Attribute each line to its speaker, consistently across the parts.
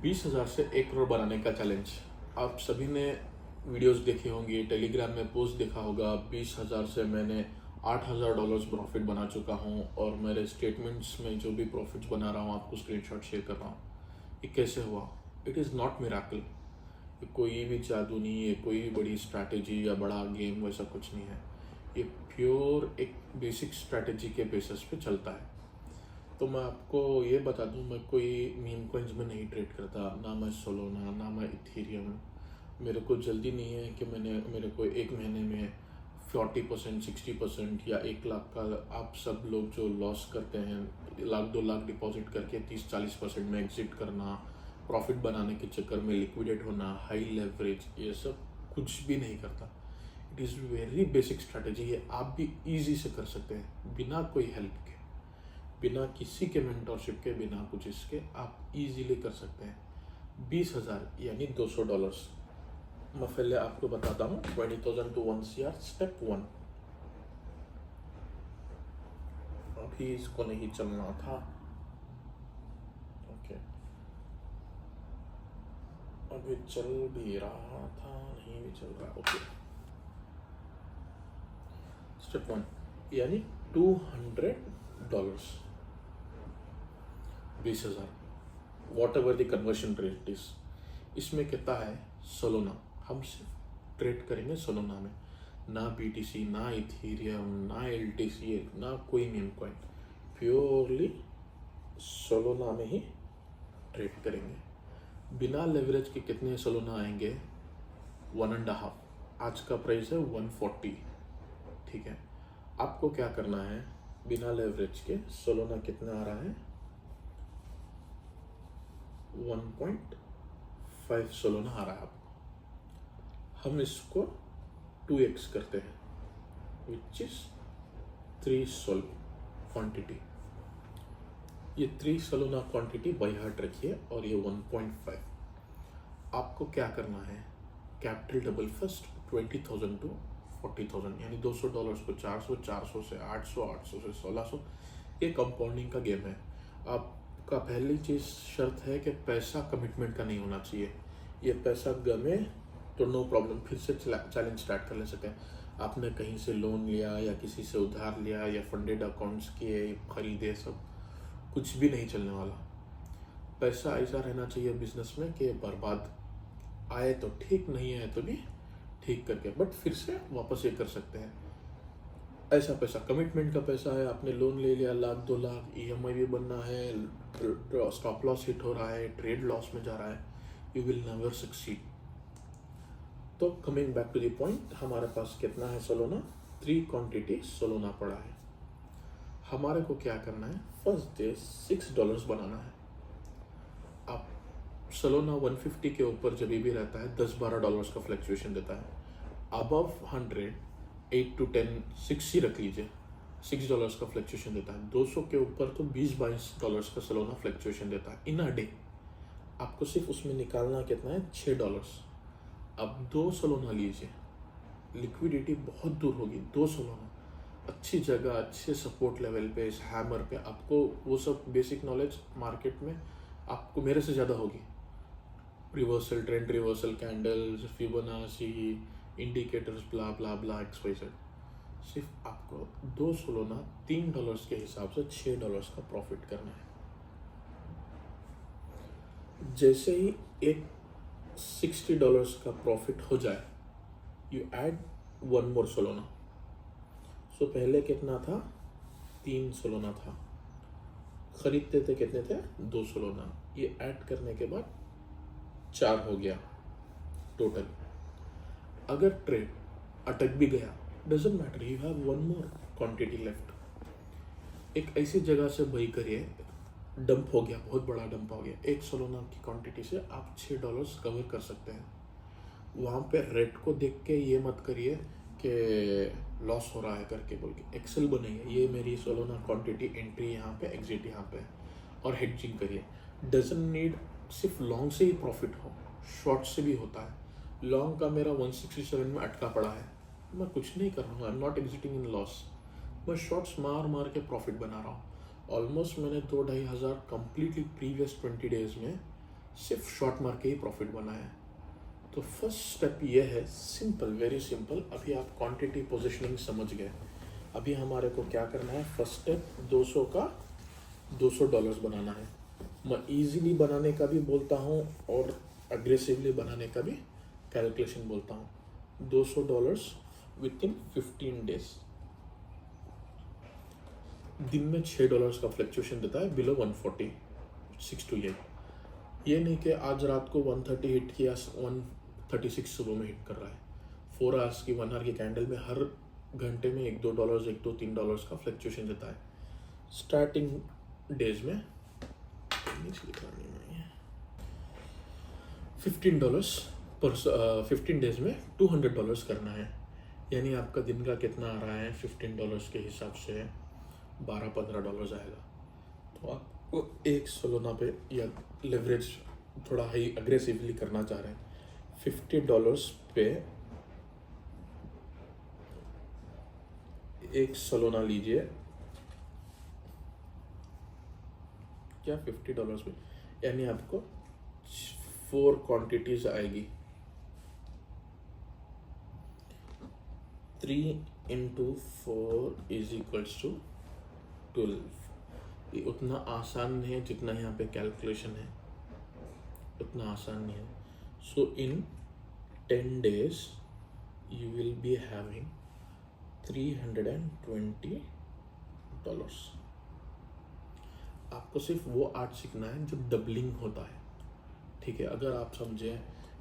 Speaker 1: 20,000 से 1 करोड़ बनाने का चैलेंज। आप सभी ने वीडियोस देखे होंगे, टेलीग्राम में पोस्ट देखा होगा। 20,000 से मैंने $8,000 प्रॉफिट बना चुका हूँ और मेरे स्टेटमेंट्स में जो भी प्रॉफिट्स बना रहा हूँ आपको स्क्रीनशॉट शेयर कर रहा हूँ। ये कैसे हुआ? It is not miracle. ये कोई भी जादू नहीं है, कोई भी बड़ी स्ट्रैटेजी या बड़ा गेम वैसा कुछ नहीं है। ये प्योर एक बेसिक स्ट्रैटेजी के बेसिस पे चलता है। तो मैं आपको ये बता दूं, मैं कोई मीम कॉइन्स में नहीं ट्रेड करता, ना मैं सोलोना, ना मैं इथेरियम। मेरे को जल्दी नहीं है कि मेरे को एक महीने में 40%, 60% या 1 लाख का। आप सब लोग जो लॉस करते हैं, 1 लाख 2 लाख डिपॉजिट करके 30-40% में एग्जिट करना, प्रॉफिट बनाने के चक्कर में लिक्विडेट होना, हाई लेवरेज, ये सब कुछ भी नहीं करता। It is very basic strategy है। आप भी ईजी से कर सकते हैं बिना कोई हेल्प के, बिना किसी के मेंटरशिप के, बिना कुछ इसके आप इजीली कर सकते हैं। 20,000 यानी $200। मैं पहले आपको बताता हूँ 20,000 to 1 CR स्टेप 1। अभी इसको नहीं चलना था, ओके। अभी चल भी रहा था, नहीं भी चल रहा, ओके। स्टेप 1 यानी $200, 20,000, what ever the conversion rate is. इसमें कितना है? सोलोना। हम सिर्फ ट्रेड करेंगे सोलोना में, ना BTC, ना इथेरियम, ना LTC, ना कोई मीम कॉइन। प्योरली सोलोना में ही ट्रेड करेंगे। बिना लेवरेज के कितने सोलोना आएंगे? 1.5। आज का प्राइस है 140, ठीक है। आपको क्या करना है? बिना लेवरेज के सोलोना कितना आ रहा है? 1.5 सोलोना आ रहा है आपको। हम इसको 2x करते हैं, विच इज 3 सोल क्वांटिटी। ये 3 सोलोना क्वांटिटी बाय हार्ट रखिए और ये 1.5। आपको क्या करना है? कैपिटल डबल फर्स्ट 20,000 to 40,000, यानी $200 को 400, 400 से 800, 800 से 1600। ये कंपाउंडिंग का गेम है। आपका पहली चीज़ शर्त है कि पैसा कमिटमेंट का नहीं होना चाहिए। ये पैसा गमे तो नो प्रॉब्लम, फिर से चैलेंज स्टार्ट कर ले सकें। आपने कहीं से लोन लिया या किसी से उधार लिया या फंडेड अकाउंट्स किए, खरीदे, सब कुछ भी नहीं चलने वाला। पैसा ऐसा रहना चाहिए बिजनेस में कि बर्बाद आए तो ठीक, नहीं आए तो भी ठीक करके बट फिर से वापस ये कर सकते हैं। ऐसा पैसा कमिटमेंट का पैसा है। आपने लोन ले लिया 1 लाख 2 लाख, EMI भी बनना है, स्टॉप लॉस हिट हो रहा है, ट्रेड लॉस में जा रहा है, यू विल नेवर सक्सीड। तो coming back to the point, हमारे पास कितना है सोलोना? 3 क्वांटिटी सोलोना पड़ा है। हमारे को क्या करना है? फर्स्ट डे $6 बनाना है। आप सोलोना 150 के ऊपर जब भी रहता है $10-12 का फ्लक्चुएशन देता है। अबव 100 8 to 10 6 ही रख लीजिए, $6 का फ्लक्चुएशन देता है। 200 के ऊपर तो $20-22 का सोलोना फ्लक्चुएशन देता है इन अ डे। आपको सिर्फ उसमें निकालना कितना है? $6। अब 2 सोलोना लीजिए, लिक्विडिटी बहुत दूर होगी। 2 सोलोना अच्छी जगह, अच्छे सपोर्ट लेवल पे, इस हैमर पे। आपको वो सब बेसिक नॉलेज मार्केट में आपको मेरे से ज़्यादा होगी। Reversal, trend reversal, candles, Fibonacci, indicators, blah blah blah, XYZ। सिर्फ आपको 2 सोलोना $3 के हिसाब से $6 का प्रॉफिट करना है। जैसे ही एक $60 का प्रॉफिट हो जाए, यू ऐड 1 more सोलोना। सो पहले कितना था? 3 सोलोना था। खरीदते थे कितने थे? 2 सोलोना। ये ऐड करने के बाद 4 हो गया टोटल। अगर ट्रेड अटक भी गया, doesn't matter, you have 1 more quantity left. एक ऐसी जगह से बाई करिए, डंप हो गया, बहुत बड़ा डंप हो गया, 1 सोलोना की क्वांटिटी से आप $6 कवर कर सकते हैं। वहाँ पे रेट को देख के ये मत करिए कि लॉस हो रहा है करके बोल के। एक्सेल बनाइए, ये मेरी सोलोना क्वांटिटी, एंट्री यहाँ पे, एग्जिट यहाँ पे, और हेडजिंग करिए। डजंट नीड सिर्फ लॉन्ग से ही प्रॉफिट हो, शॉर्ट से भी होता है। लॉन्ग का मेरा 167 में अटका पड़ा है, मैं कुछ नहीं कर रहा हूँ, I am not exiting in loss. मैं शॉर्ट्स मार मार के प्रॉफिट बना रहा हूँ। ऑलमोस्ट मैंने 2-2.5 हज़ार कम्प्लीटली प्रीवियस 20 डेज में सिर्फ शॉर्ट मार के ही प्रॉफिट बना है। तो फर्स्ट स्टेप ये है, सिंपल, वेरी सिंपल। अभी आप क्वांटिटी पोजिशनिंग समझ गए। अभी हमारे को क्या करना है, फर्स्ट स्टेप 200 का $200 बनाना है। मैं इजीली बनाने का भी बोलता हूँ और अग्रेसिवली बनाने का भी कैलकुलेशन बोलता हूँ। $200 विद इन 15 डेज। दिन में $6 का फ्लक्चुएशन देता है बिलो 140, 6 to 8। ये नहीं कि आज रात को 130 हिट किया, 136 सुबह में हिट कर रहा है। 4 आवर्स की 1 आवर की कैंडल में हर घंटे में $1-2, $1-3 का फ्लक्चुएशन देता है। स्टार्टिंग डेज में $15 पर 15 डेज में $200 करना है। यानी आपका दिन का कितना आ रहा है, $15 के हिसाब से $12-15 आएगा। तो आपको एक सोलोना पे या लेवरेज थोड़ा हाई अग्रेसिवली करना चाह रहे हैं, $50 पे एक सोलोना लीजिए। क्या $50 पे, यानी आपको 4 क्वांटिटीज आएगी। 3 into 4 is equals to 12। ये उतना आसान नहीं है जितना यहाँ पे कैलकुलेशन है, उतना आसान नहीं है। सो इन 10 days you will be having $320। आपको सिर्फ वो आर्ट सीखना है जो डबलिंग होता है, ठीक है। अगर आप समझें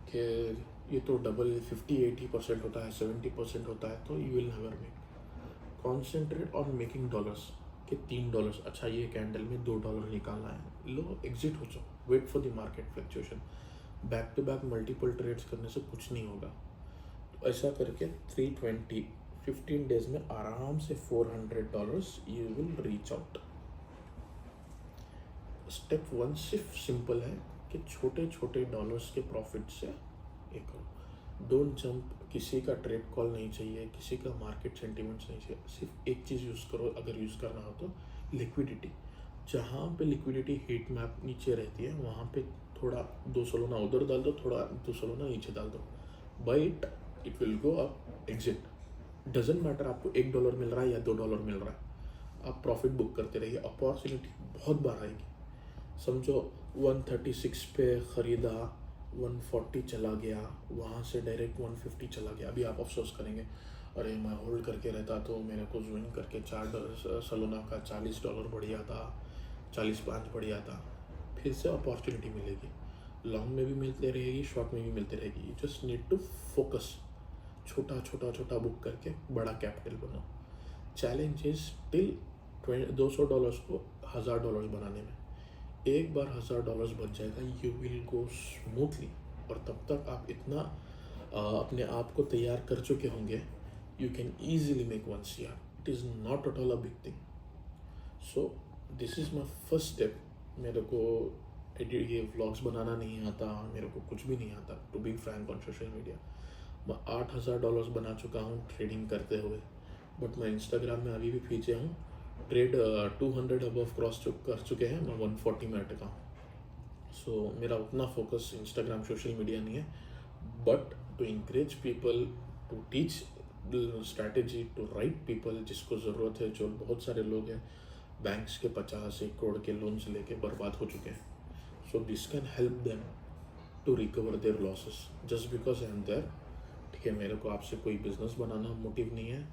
Speaker 1: कि ये तो डबल 50-80% होता है, 70% होता है, तो you will never make. Concentrate on making dollars के $3। अच्छा, ये कैंडल में $2 निकालना है, लो एग्जिट हो जाओ, wait for the market fluctuation. Back to back multiple trades करने से कुछ नहीं होगा। तो ऐसा करके 320 15 डेज में आराम से $400 you will reach out. Step 1 सिर्फ सिंपल है कि छोटे छोटे डॉलर्स के प्रॉफिट से ये करो। डोंट जंप, किसी का ट्रेड कॉल नहीं चाहिए, किसी का मार्केट सेंटिमेंट्स नहीं चाहिए। सिर्फ एक चीज़ यूज़ करो, अगर यूज़ करना हो तो लिक्विडिटी। जहाँ पे लिक्विडिटी हीट मैप नीचे रहती है वहाँ पे थोड़ा 2 सोलोना उधर डाल दो, थोड़ा 2 सोलोना नीचे डाल दो। Bite it will go up, exit. Doesn't matter आपको $1 मिल रहा है या $2 मिल रहा है, आप प्रॉफिट बुक करते रहिए। अपॉर्चुनिटी बहुत बार आएगी। समझो 136 पे ख़रीदा, 140 चला गया, वहाँ से डायरेक्ट 150 चला गया। अभी आप अफसोस करेंगे, अरे मैं होल्ड करके रहता तो मेरे को ज्वाइन करके $4 सोलोना का $40 बढ़िया था, 45 बढ़िया था। फिर से अपॉर्चुनिटी मिलेगी, लॉन्ग में भी मिलते रहेगी, शॉर्ट में भी मिलती रहेगी। You just need to focus. छोटा छोटा छोटा बुक करके बड़ा कैपिटल बनाओ। चैलेंज इज टिल $200 को $1000 बनाने में। एक बार $1000 बच जाएगा, यू विल गो स्मूथली। और तब तक आप इतना अपने आप को तैयार कर चुके होंगे, you can easily make 1 CR। It is not at all a big thing. So this is my first step. मेरे को ये व्लॉग्स बनाना नहीं आता, मेरे को कुछ भी नहीं आता, to be frank on social media. मैं $8000 बना चुका हूँ ट्रेडिंग करते हुए, बट मैं इंस्टाग्राम में अभी भी पीछे हूँ। ट्रेड 200 अबव क्रॉस कर चुके हैं, मैं 140 में अटका हूँ। सो मेरा उतना फोकस इंस्टाग्राम सोशल मीडिया नहीं है, but to encourage people, to teach strategy to right people जिसको ज़रूरत है। जो बहुत सारे लोग हैं बैंक्स के 50-1 करोड़ के लोन्स लेके बर्बाद हो चुके हैं। So this can help them to recover their losses just because I am there. ठीक है, मेरे को आपसे कोई बिजनेस बनाना मोटिव नहीं है,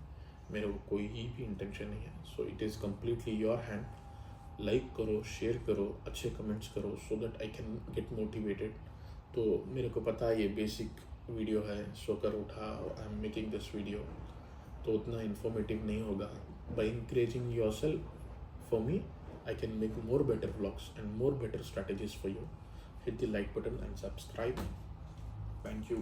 Speaker 1: मेरे को कोई ही भी इंटेंशन नहीं है। So it is completely your hand. Like करो, शेयर करो, अच्छे कमेंट्स करो, so that I can get motivated. तो मेरे को पता है ये बेसिक वीडियो है, सोकर उठा, I am making this video, तो उतना इन्फॉर्मेटिव नहीं होगा। By encouraging your self for me, I can make more better vlogs and more better strategies for you. Hit the like button and subscribe. Thank you.